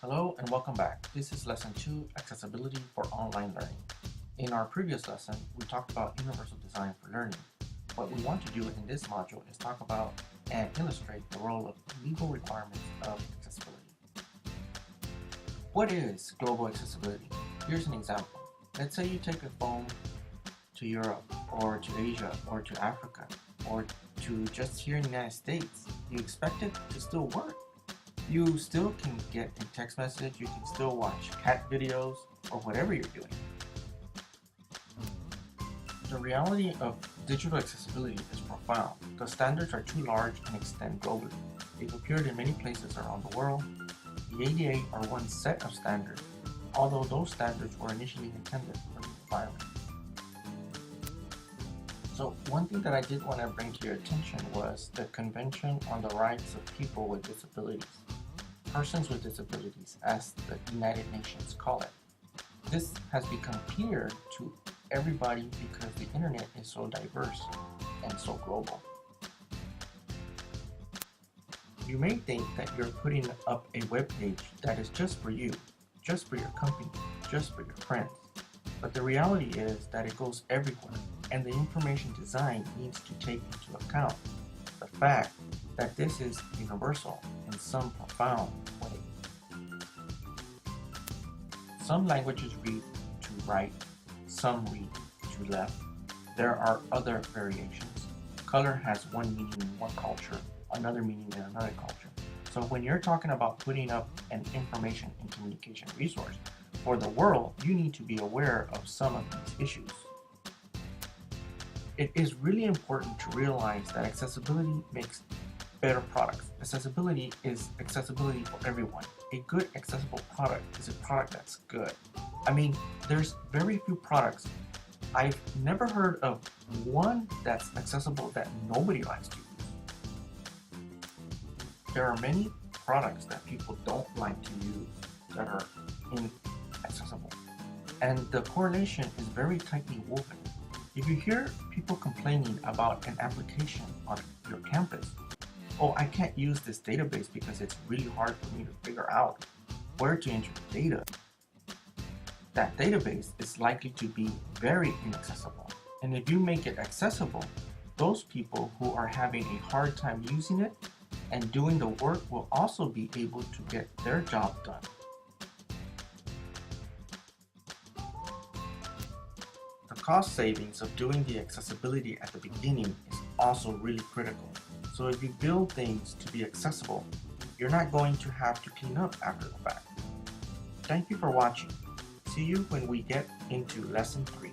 Hello and welcome back. This is Lesson 2, Accessibility for Online Learning. In our previous lesson, we talked about universal design for learning. What we want to do in this module is talk about and illustrate the role of legal requirements of accessibility. What is global accessibility? Here's an example. Let's say you take a phone to Europe or to Asia or to Africa or to just here in the United States. You expect it to still work. You still can get a text message, you can still watch cat videos, or whatever you're doing. The reality of digital accessibility is profound. The standards are too large and extend globally. They've appeared in many places around the world. The ADA are one set of standards, although those standards were initially intended for the environment. So one thing that I did want to bring to your attention was the Convention on the Rights of People with Disabilities. Persons with disabilities, as the United Nations call it. This has become clear to everybody because the internet is so diverse and so global. You may think that you're putting up a web page that is just for you, just for your company, just for your friends. But the reality is that it goes everywhere, and the information design needs to take into account the fact that this is universal in some profound way. Some languages read to right, some read to left. There are other variations. Color has one meaning in one culture, another meaning in another culture. So when you're talking about putting up an information and communication resource for the world, you need to be aware of some of these issues. It is really important to realize that accessibility makes better products. Accessibility is accessibility for everyone. A good accessible product is a product that's good. I mean, there's very few products. I've never heard of one that's accessible that nobody likes to use. There are many products that people don't like to use that are inaccessible. And the correlation is very tightly woven. If you hear people complaining about an application on your campus, oh, I can't use this database because it's really hard for me to figure out where to enter the data. That database is likely to be very inaccessible. And if you make it accessible, those people who are having a hard time using it and doing the work will also be able to get their job done. The cost savings of doing the accessibility at the beginning is also really critical. So if you build things to be accessible, you're not going to have to clean up after the fact. Thank you for watching. See you when we get into Lesson 3.